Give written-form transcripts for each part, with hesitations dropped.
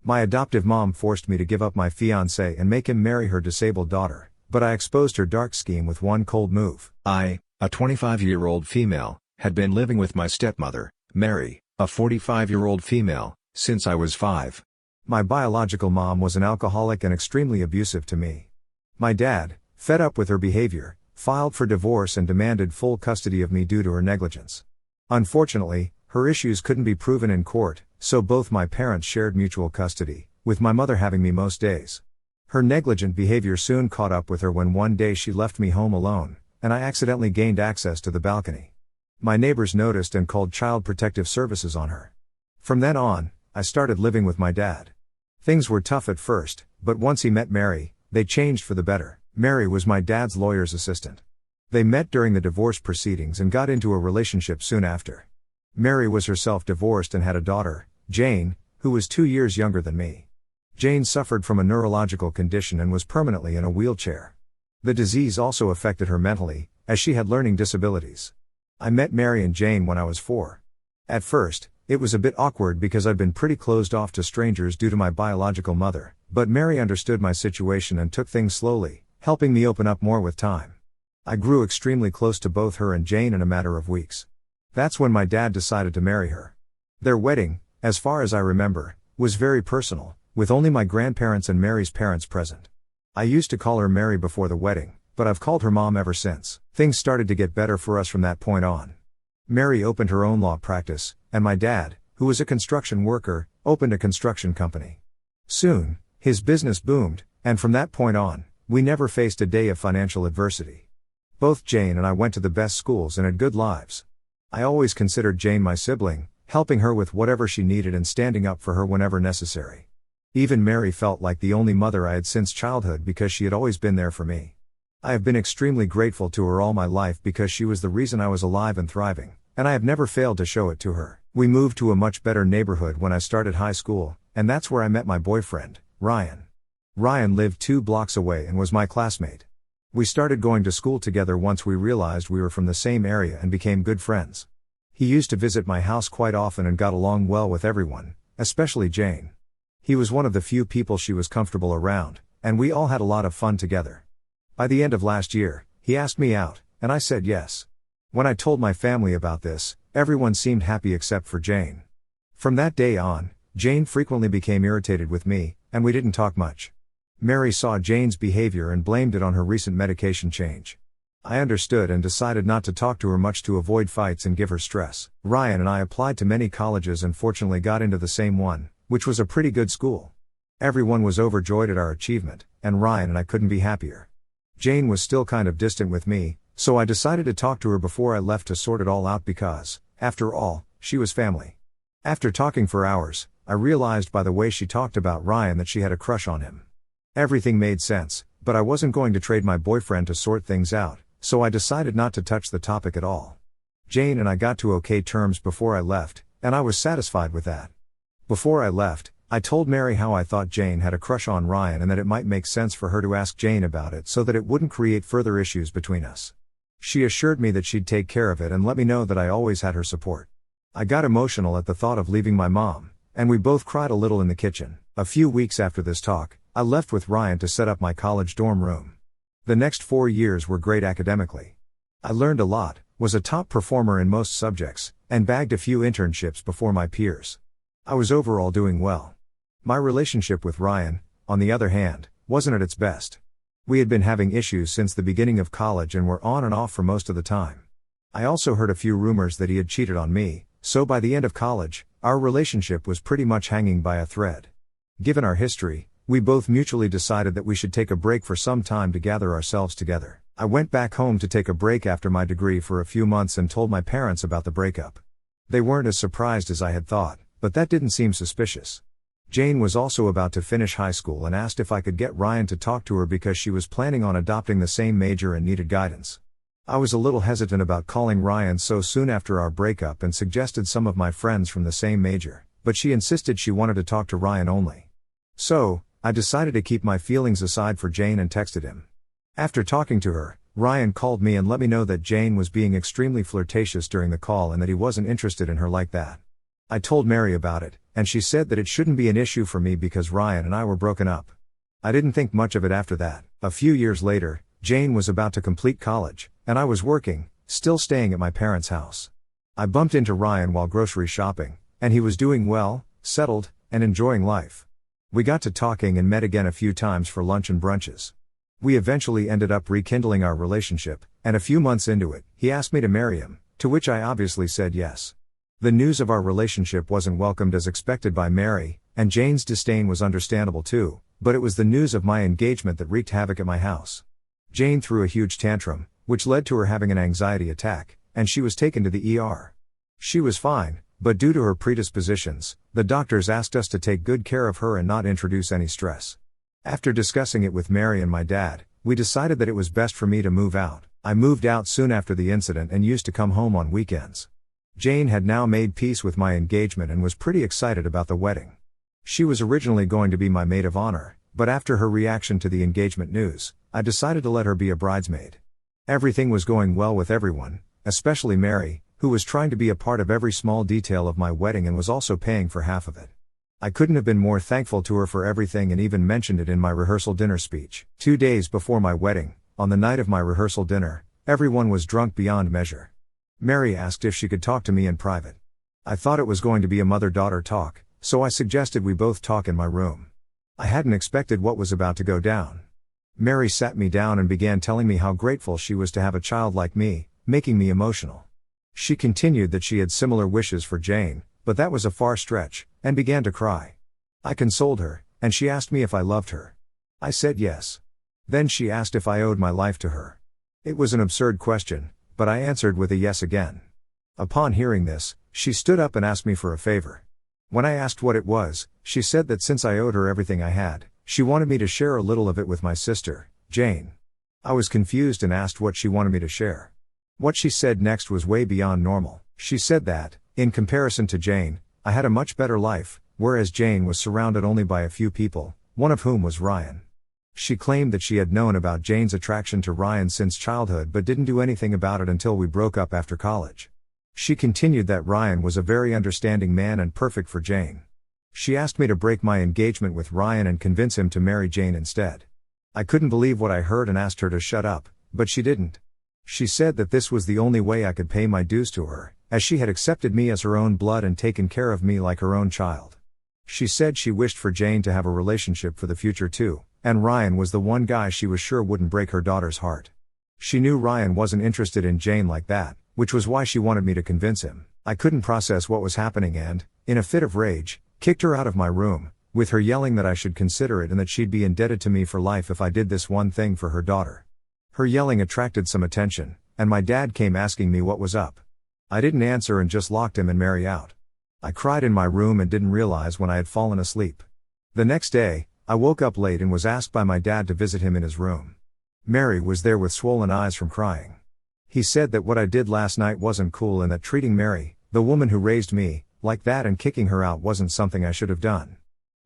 My adoptive mom forced me to give up my fiancé and make him marry her disabled daughter, but I exposed her dark scheme with one cold move. I, a 25-year-old female, had been living with my stepmother, Mary, a 45-year-old female, since I was 5. My biological mom was an alcoholic and extremely abusive to me. My dad, fed up with her behavior, filed for divorce and demanded full custody of me due to her negligence. Unfortunately, her issues couldn't be proven in court, so both my parents shared mutual custody, with my mother having me most days. Her negligent behavior soon caught up with her when one day she left me home alone, and I accidentally gained access to the balcony. My neighbors noticed and called Child Protective Services on her. From then on, I started living with my dad. Things were tough at first, but once he met Mary, they changed for the better. Mary was my dad's lawyer's assistant. They met during the divorce proceedings and got into a relationship soon after. Mary was herself divorced and had a daughter, Jane, who was 2 years younger than me. Jane suffered from a neurological condition and was permanently in a wheelchair. The disease also affected her mentally, as she had learning disabilities. I met Mary and Jane when I was 4. At first, it was a bit awkward because I'd been pretty closed off to strangers due to my biological mother, but Mary understood my situation and took things slowly, helping me open up more with time. I grew extremely close to both her and Jane in a matter of weeks. That's when my dad decided to marry her. Their wedding, as far as I remember, was very personal, with only my grandparents and Mary's parents present. I used to call her Mary before the wedding, but I've called her Mom ever since. Things started to get better for us from that point on. Mary opened her own law practice, and my dad, who was a construction worker, opened a construction company. Soon, his business boomed, and from that point on, we never faced a day of financial adversity. Both Jane and I went to the best schools and had good lives. I always considered Jane my sibling, helping her with whatever she needed and standing up for her whenever necessary. Even Mary felt like the only mother I had since childhood because she had always been there for me. I have been extremely grateful to her all my life because she was the reason I was alive and thriving, and I have never failed to show it to her. We moved to a much better neighborhood when I started high school, and that's where I met my boyfriend, Ryan. Ryan lived 2 blocks away and was my classmate. We started going to school together once we realized we were from the same area and became good friends. He used to visit my house quite often and got along well with everyone, especially Jane. He was one of the few people she was comfortable around, and we all had a lot of fun together. By the end of last year, he asked me out, and I said yes. When I told my family about this, everyone seemed happy except for Jane. From that day on, Jane frequently became irritated with me, and we didn't talk much. Mary saw Jane's behavior and blamed it on her recent medication change. I understood and decided not to talk to her much to avoid fights and give her stress. Ryan and I applied to many colleges and fortunately got into the same one, which was a pretty good school. Everyone was overjoyed at our achievement, and Ryan and I couldn't be happier. Jane was still kind of distant with me, so I decided to talk to her before I left to sort it all out because, after all, she was family. After talking for hours, I realized by the way she talked about Ryan that she had a crush on him. Everything made sense, but I wasn't going to trade my boyfriend to sort things out, so I decided not to touch the topic at all. Jane and I got to okay terms before I left, and I was satisfied with that. Before I left, I told Mary how I thought Jane had a crush on Ryan and that it might make sense for her to ask Jane about it so that it wouldn't create further issues between us. She assured me that she'd take care of it and let me know that I always had her support. I got emotional at the thought of leaving my mom, and we both cried a little in the kitchen. A few weeks after this talk, I left with Ryan to set up my college dorm room. The next 4 years were great academically. I learned a lot, was a top performer in most subjects, and bagged a few internships before my peers. I was overall doing well. My relationship with Ryan, on the other hand, wasn't at its best. We had been having issues since the beginning of college and were on and off for most of the time. I also heard a few rumors that he had cheated on me, so by the end of college, our relationship was pretty much hanging by a thread. Given our history, we both mutually decided that we should take a break for some time to gather ourselves together. I went back home to take a break after my degree for a few months and told my parents about the breakup. They weren't as surprised as I had thought, but that didn't seem suspicious. Jane was also about to finish high school and asked if I could get Ryan to talk to her because she was planning on adopting the same major and needed guidance. I was a little hesitant about calling Ryan so soon after our breakup and suggested some of my friends from the same major, but she insisted she wanted to talk to Ryan only. So, I decided to keep my feelings aside for Jane and texted him. After talking to her, Ryan called me and let me know that Jane was being extremely flirtatious during the call and that he wasn't interested in her like that. I told Mary about it, and she said that it shouldn't be an issue for me because Ryan and I were broken up. I didn't think much of it after that. A few years later, Jane was about to complete college, and I was working, still staying at my parents' house. I bumped into Ryan while grocery shopping, and he was doing well, settled, and enjoying life. We got to talking and met again a few times for lunch and brunches. We eventually ended up rekindling our relationship, and a few months into it, he asked me to marry him, to which I obviously said yes. The news of our relationship wasn't welcomed as expected by Mary, and Jane's disdain was understandable too, but it was the news of my engagement that wreaked havoc at my house. Jane threw a huge tantrum, which led to her having an anxiety attack, and she was taken to the ER. She was fine, but due to her predispositions, the doctors asked us to take good care of her and not introduce any stress. After discussing it with Mary and my dad, we decided that it was best for me to move out. I moved out soon after the incident and used to come home on weekends. Jane had now made peace with my engagement and was pretty excited about the wedding. She was originally going to be my maid of honor, but after her reaction to the engagement news, I decided to let her be a bridesmaid. Everything was going well with everyone, especially Mary, who was trying to be a part of every small detail of my wedding and was also paying for half of it. I couldn't have been more thankful to her for everything and even mentioned it in my rehearsal dinner speech. 2 days before my wedding, on the night of my rehearsal dinner, everyone was drunk beyond measure. Mary asked if she could talk to me in private. I thought it was going to be a mother-daughter talk, so I suggested we both talk in my room. I hadn't expected what was about to go down. Mary sat me down and began telling me how grateful she was to have a child like me, making me emotional. She continued that she had similar wishes for Jane, but that was a far stretch, and began to cry. I consoled her, and she asked me if I loved her. I said yes. Then she asked if I owed my life to her. It was an absurd question, but I answered with a yes again. Upon hearing this, she stood up and asked me for a favor. When I asked what it was, she said that since I owed her everything I had, she wanted me to share a little of it with my sister, Jane. I was confused and asked what she wanted me to share. What she said next was way beyond normal. She said that, in comparison to Jane, I had a much better life, whereas Jane was surrounded only by a few people, one of whom was Ryan. She claimed that she had known about Jane's attraction to Ryan since childhood but didn't do anything about it until we broke up after college. She continued that Ryan was a very understanding man and perfect for Jane. She asked me to break my engagement with Ryan and convince him to marry Jane instead. I couldn't believe what I heard and asked her to shut up, but she didn't. She said that this was the only way I could pay my dues to her, as she had accepted me as her own blood and taken care of me like her own child. She said she wished for Jane to have a relationship for the future too, and Ryan was the one guy she was sure wouldn't break her daughter's heart. She knew Ryan wasn't interested in Jane like that, which was why she wanted me to convince him. I couldn't process what was happening and, in a fit of rage, kicked her out of my room, with her yelling that I should consider it and that she'd be indebted to me for life if I did this one thing for her daughter. Her yelling attracted some attention, and my dad came asking me what was up. I didn't answer and just locked him and Mary out. I cried in my room and didn't realize when I had fallen asleep. The next day, I woke up late and was asked by my dad to visit him in his room. Mary was there with swollen eyes from crying. He said that what I did last night wasn't cool and that treating Mary, the woman who raised me, like that and kicking her out wasn't something I should have done.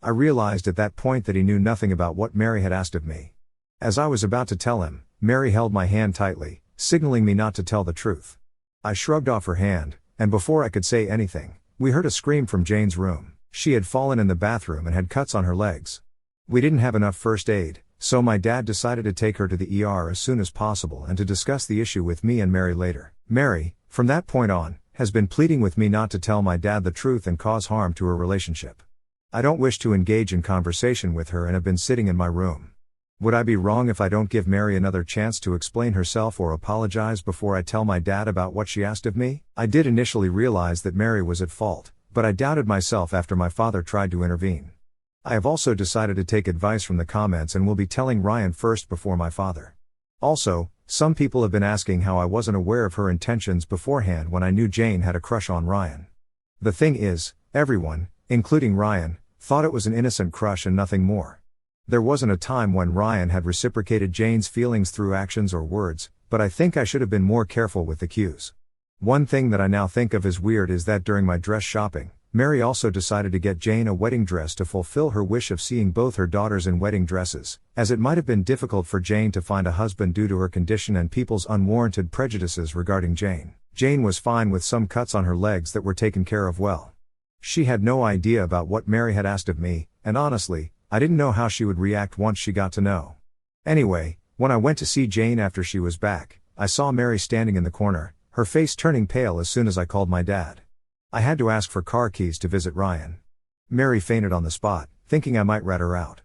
I realized at that point that he knew nothing about what Mary had asked of me. As I was about to tell him, Mary held my hand tightly, signaling me not to tell the truth. I shrugged off her hand, and before I could say anything, we heard a scream from Jane's room. She had fallen in the bathroom and had cuts on her legs. We didn't have enough first aid, so my dad decided to take her to the ER as soon as possible and to discuss the issue with me and Mary later. Mary, from that point on, has been pleading with me not to tell my dad the truth and cause harm to her relationship. I don't wish to engage in conversation with her and have been sitting in my room. Would I be wrong if I don't give Mary another chance to explain herself or apologize before I tell my dad about what she asked of me? I did initially realize that Mary was at fault, but I doubted myself after my father tried to intervene. I have also decided to take advice from the comments and will be telling Ryan first before my father. Also, some people have been asking how I wasn't aware of her intentions beforehand when I knew Jane had a crush on Ryan. The thing is, everyone, including Ryan, thought it was an innocent crush and nothing more. There wasn't a time when Ryan had reciprocated Jane's feelings through actions or words, but I think I should have been more careful with the cues. One thing that I now think of as weird is that during my dress shopping, Mary also decided to get Jane a wedding dress to fulfill her wish of seeing both her daughters in wedding dresses, as it might have been difficult for Jane to find a husband due to her condition and people's unwarranted prejudices regarding Jane. Jane was fine with some cuts on her legs that were taken care of well. She had no idea about what Mary had asked of me, and honestly, I didn't know how she would react once she got to know. Anyway, when I went to see Jane after she was back, I saw Mary standing in the corner, her face turning pale as soon as I called my dad. I had to ask for car keys to visit Ryan. Mary fainted on the spot, thinking I might rat her out.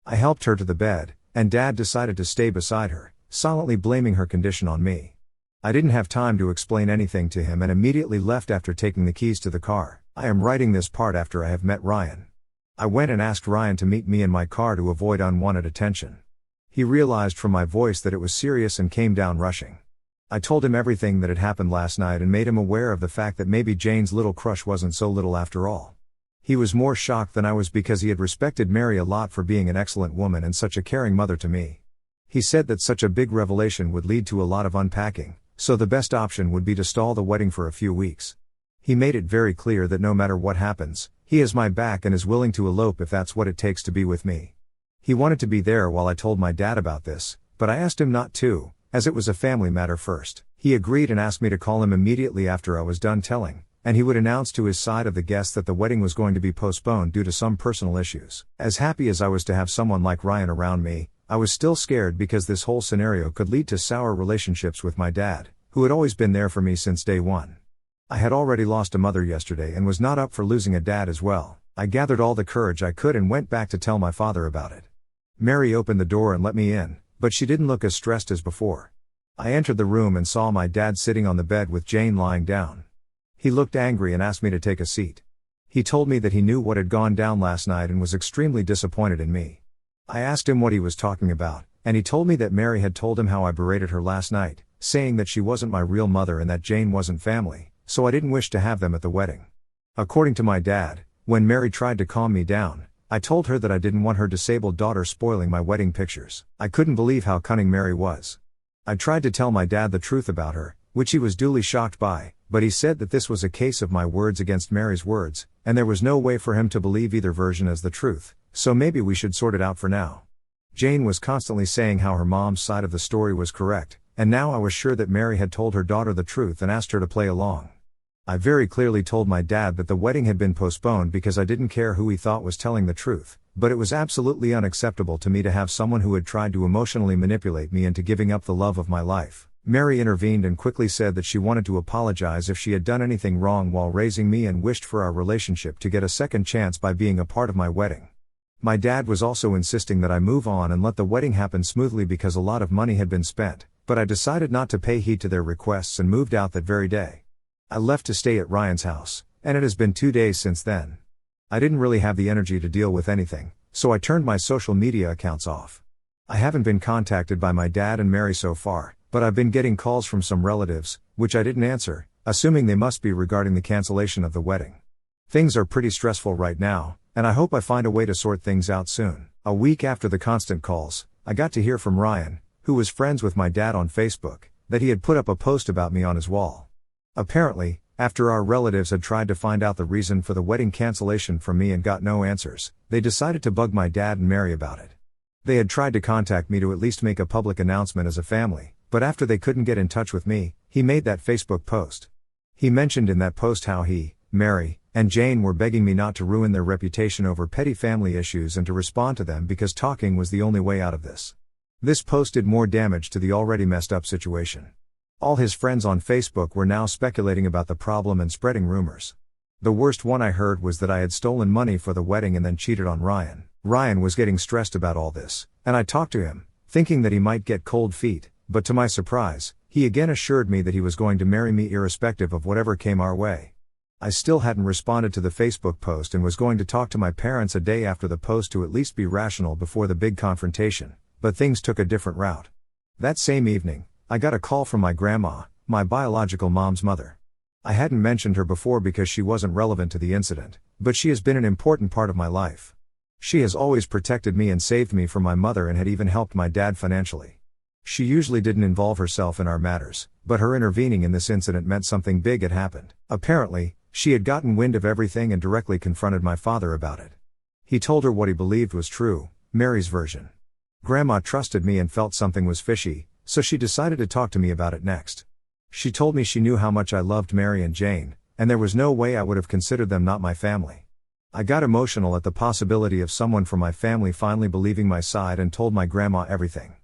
I helped her to the bed, and Dad decided to stay beside her, silently blaming her condition on me. I didn't have time to explain anything to him and immediately left after taking the keys to the car. I am writing this part after I have met Ryan. I went and asked Ryan to meet me in my car to avoid unwanted attention. He realized from my voice that it was serious and came down rushing. I told him everything that had happened last night and made him aware of the fact that maybe Jane's little crush wasn't so little after all. He was more shocked than I was because he had respected Mary a lot for being an excellent woman and such a caring mother to me. He said that such a big revelation would lead to a lot of unpacking, so the best option would be to stall the wedding for a few weeks. He made it very clear that no matter what happens, he has my back and is willing to elope if that's what it takes to be with me. He wanted to be there while I told my dad about this, but I asked him not to, as it was a family matter first. He agreed and asked me to call him immediately after I was done telling, and he would announce to his side of the guests that the wedding was going to be postponed due to some personal issues. As happy as I was to have someone like Ryan around me, I was still scared because this whole scenario could lead to sour relationships with my dad, who had always been there for me since day one. I had already lost a mother yesterday and was not up for losing a dad as well. I gathered all the courage I could and went back to tell my father about it. Mary opened the door and let me in, but she didn't look as stressed as before. I entered the room and saw my dad sitting on the bed with Jane lying down. He looked angry and asked me to take a seat. He told me that he knew what had gone down last night and was extremely disappointed in me. I asked him what he was talking about, and he told me that Mary had told him how I berated her last night, saying that she wasn't my real mother and that Jane wasn't family, so I didn't wish to have them at the wedding. According to my dad, when Mary tried to calm me down, I told her that I didn't want her disabled daughter spoiling my wedding pictures. I couldn't believe how cunning Mary was. I tried to tell my dad the truth about her, which he was duly shocked by, but he said that this was a case of my words against Mary's words, and there was no way for him to believe either version as the truth, so maybe we should sort it out for now. Jane was constantly saying how her mom's side of the story was correct, and now I was sure that Mary had told her daughter the truth and asked her to play along. I very clearly told my dad that the wedding had been postponed because I didn't care who he thought was telling the truth, but it was absolutely unacceptable to me to have someone who had tried to emotionally manipulate me into giving up the love of my life. Mary intervened and quickly said that she wanted to apologize if she had done anything wrong while raising me and wished for our relationship to get a second chance by being a part of my wedding. My dad was also insisting that I move on and let the wedding happen smoothly because a lot of money had been spent, but I decided not to pay heed to their requests and moved out that very day. I left to stay at Ryan's house, and it has been 2 days since then. I didn't really have the energy to deal with anything, so I turned my social media accounts off. I haven't been contacted by my dad and Mary so far, but I've been getting calls from some relatives, which I didn't answer, assuming they must be regarding the cancellation of the wedding. Things are pretty stressful right now, and I hope I find a way to sort things out soon. A week after the constant calls, I got to hear from Ryan, who was friends with my dad on Facebook, that he had put up a post about me on his wall. Apparently, after our relatives had tried to find out the reason for the wedding cancellation from me and got no answers, they decided to bug my dad and Mary about it. They had tried to contact me to at least make a public announcement as a family, but after they couldn't get in touch with me, he made that Facebook post. He mentioned in that post how he, Mary, and Jane were begging me not to ruin their reputation over petty family issues and to respond to them because talking was the only way out of this. This post did more damage to the already messed up situation. All his friends on Facebook were now speculating about the problem and spreading rumors. The worst one I heard was that I had stolen money for the wedding and then cheated on Ryan. Ryan was getting stressed about all this, and I talked to him, thinking that he might get cold feet, but to my surprise, he again assured me that he was going to marry me irrespective of whatever came our way. I still hadn't responded to the Facebook post and was going to talk to my parents a day after the post to at least be rational before the big confrontation, but things took a different route. That same evening, I got a call from my grandma, my biological mom's mother. I hadn't mentioned her before because she wasn't relevant to the incident, but she has been an important part of my life. She has always protected me and saved me from my mother and had even helped my dad financially. She usually didn't involve herself in our matters, but her intervening in this incident meant something big had happened. Apparently, she had gotten wind of everything and directly confronted my father about it. He told her what he believed was true, Mary's version. Grandma trusted me and felt something was fishy, so she decided to talk to me about it next. She told me she knew how much I loved Mary and Jane, and there was no way I would have considered them not my family. I got emotional at the possibility of someone from my family finally believing my side and told my grandma everything.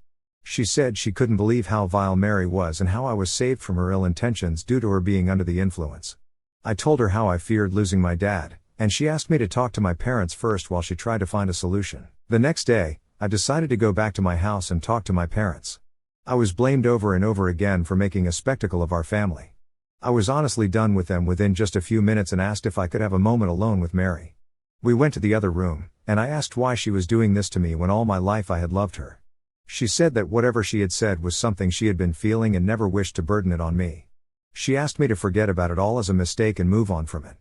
She said she couldn't believe how vile Mary was and how I was saved from her ill intentions due to her being under the influence. I told her how I feared losing my dad, and she asked me to talk to my parents first while she tried to find a solution. The next day, I decided to go back to my house and talk to my parents. I was blamed over and over again for making a spectacle of our family. I was honestly done with them within just a few minutes and asked if I could have a moment alone with Mary. We went to the other room, and I asked why she was doing this to me when all my life I had loved her. She said that whatever she had said was something she had been feeling and never wished to burden it on me. She asked me to forget about it all as a mistake and move on from it.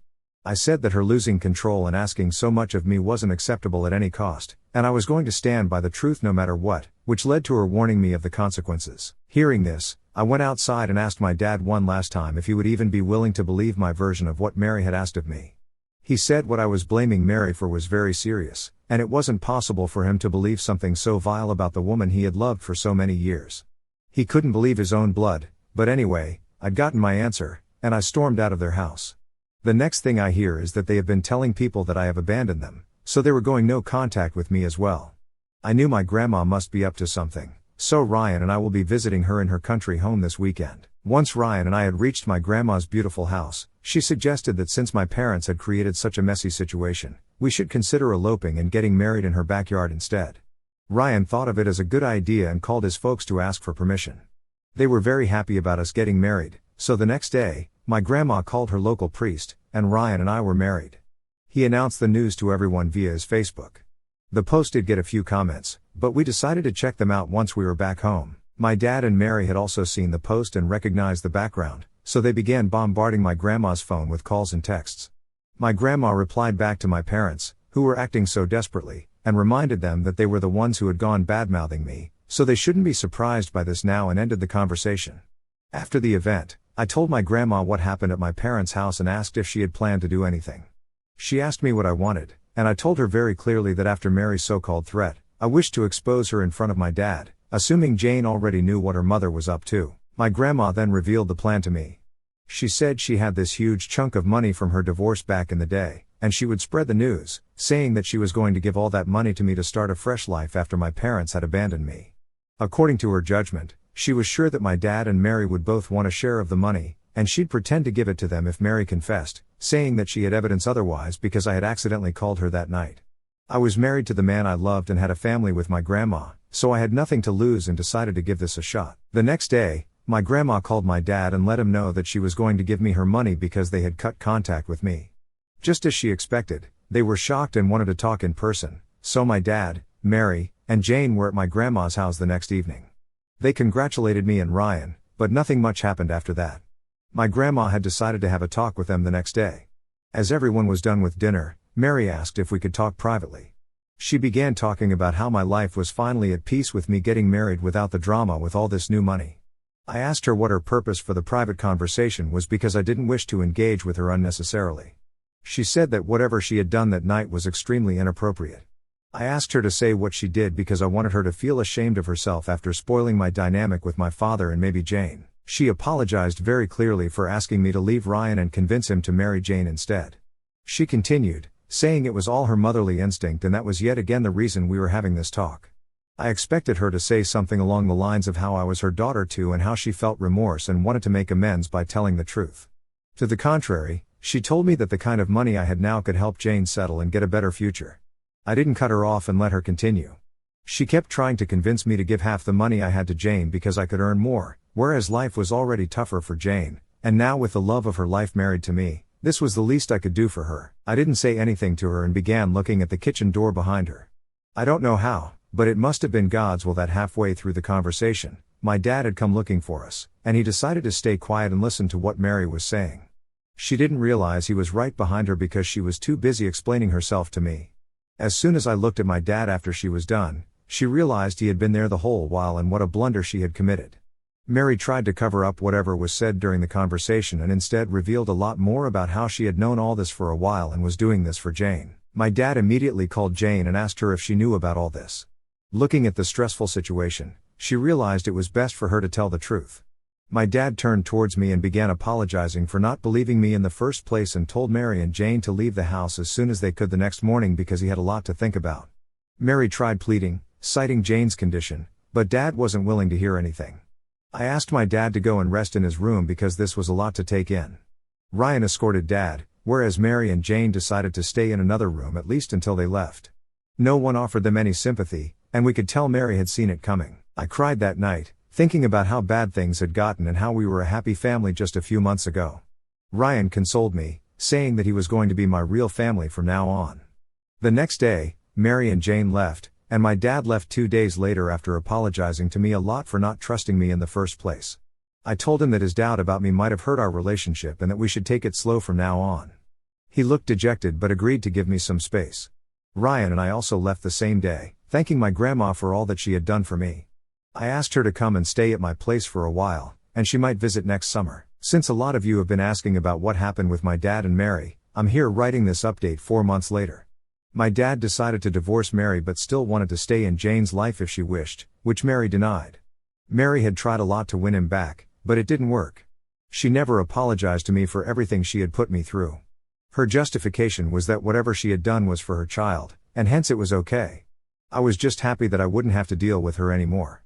I said that her losing control and asking so much of me wasn't acceptable at any cost, and I was going to stand by the truth no matter what, which led to her warning me of the consequences. Hearing this, I went outside and asked my dad one last time if he would even be willing to believe my version of what Mary had asked of me. He said what I was blaming Mary for was very serious, and it wasn't possible for him to believe something so vile about the woman he had loved for so many years. He couldn't believe his own blood, but anyway, I'd gotten my answer, and I stormed out of their house. The next thing I hear is that they have been telling people that I have abandoned them, so they were going no contact with me as well. I knew my grandma must be up to something, so Ryan and I will be visiting her in her country home this weekend. Once Ryan and I had reached my grandma's beautiful house, she suggested that since my parents had created such a messy situation, we should consider eloping and getting married in her backyard instead. Ryan thought of it as a good idea and called his folks to ask for permission. They were very happy about us getting married, so the next day, my grandma called her local priest, and Ryan and I were married. He announced the news to everyone via his Facebook. The post did get a few comments, but we decided to check them out once we were back home. My dad and Mary had also seen the post and recognized the background, so they began bombarding my grandma's phone with calls and texts. My grandma replied back to my parents, who were acting so desperately, and reminded them that they were the ones who had gone bad-mouthing me, so they shouldn't be surprised by this now, and ended the conversation. After the event, I told my grandma what happened at my parents' house and asked if she had planned to do anything. She asked me what I wanted, and I told her very clearly that after Mary's so-called threat, I wished to expose her in front of my dad, assuming Jane already knew what her mother was up to. My grandma then revealed the plan to me. She said she had this huge chunk of money from her divorce back in the day, and she would spread the news, saying that she was going to give all that money to me to start a fresh life after my parents had abandoned me. According to her judgment, she was sure that my dad and Mary would both want a share of the money, and she'd pretend to give it to them if Mary confessed, saying that she had evidence otherwise because I had accidentally called her that night. I was married to the man I loved and had a family with my grandma, so I had nothing to lose and decided to give this a shot. The next day, my grandma called my dad and let him know that she was going to give me her money because they had cut contact with me. Just as she expected, they were shocked and wanted to talk in person, so my dad, Mary, and Jane were at my grandma's house the next evening. They congratulated me and Ryan, but nothing much happened after that. My grandma had decided to have a talk with them the next day. As everyone was done with dinner, Mary asked if we could talk privately. She began talking about how my life was finally at peace with me getting married without the drama with all this new money. I asked her what her purpose for the private conversation was because I didn't wish to engage with her unnecessarily. She said that whatever she had done that night was extremely inappropriate. I asked her to say what she did because I wanted her to feel ashamed of herself after spoiling my dynamic with my father and maybe Jane. She apologized very clearly for asking me to leave Ryan and convince him to marry Jane instead. She continued, saying it was all her motherly instinct and that was yet again the reason we were having this talk. I expected her to say something along the lines of how I was her daughter too and how she felt remorse and wanted to make amends by telling the truth. To the contrary, she told me that the kind of money I had now could help Jane settle and get a better future. I didn't cut her off and let her continue. She kept trying to convince me to give half the money I had to Jane because I could earn more, whereas life was already tougher for Jane, and now with the love of her life married to me, this was the least I could do for her. I didn't say anything to her and began looking at the kitchen door behind her. I don't know how, but it must have been God's will that halfway through the conversation, my dad had come looking for us, and he decided to stay quiet and listen to what Mary was saying. She didn't realize he was right behind her because she was too busy explaining herself to me. As soon as I looked at my dad after she was done, she realized he had been there the whole while and what a blunder she had committed. Mary tried to cover up whatever was said during the conversation and instead revealed a lot more about how she had known all this for a while and was doing this for Jane. My dad immediately called Jane and asked her if she knew about all this. Looking at the stressful situation, she realized it was best for her to tell the truth. My dad turned towards me and began apologizing for not believing me in the first place and told Mary and Jane to leave the house as soon as they could the next morning because he had a lot to think about. Mary tried pleading, citing Jane's condition, but Dad wasn't willing to hear anything. I asked my dad to go and rest in his room because this was a lot to take in. Ryan escorted Dad, whereas Mary and Jane decided to stay in another room at least until they left. No one offered them any sympathy, and we could tell Mary had seen it coming. I cried that night, thinking about how bad things had gotten and how we were a happy family just a few months ago. Ryan consoled me, saying that he was going to be my real family from now on. The next day, Mary and Jane left, and my dad left 2 days later after apologizing to me a lot for not trusting me in the first place. I told him that his doubt about me might have hurt our relationship and that we should take it slow from now on. He looked dejected but agreed to give me some space. Ryan and I also left the same day, thanking my grandma for all that she had done for me. I asked her to come and stay at my place for a while, and she might visit next summer. Since a lot of you have been asking about what happened with my dad and Mary, I'm here writing this update 4 months later. My dad decided to divorce Mary but still wanted to stay in Jane's life if she wished, which Mary denied. Mary had tried a lot to win him back, but it didn't work. She never apologized to me for everything she had put me through. Her justification was that whatever she had done was for her child, and hence it was okay. I was just happy that I wouldn't have to deal with her anymore.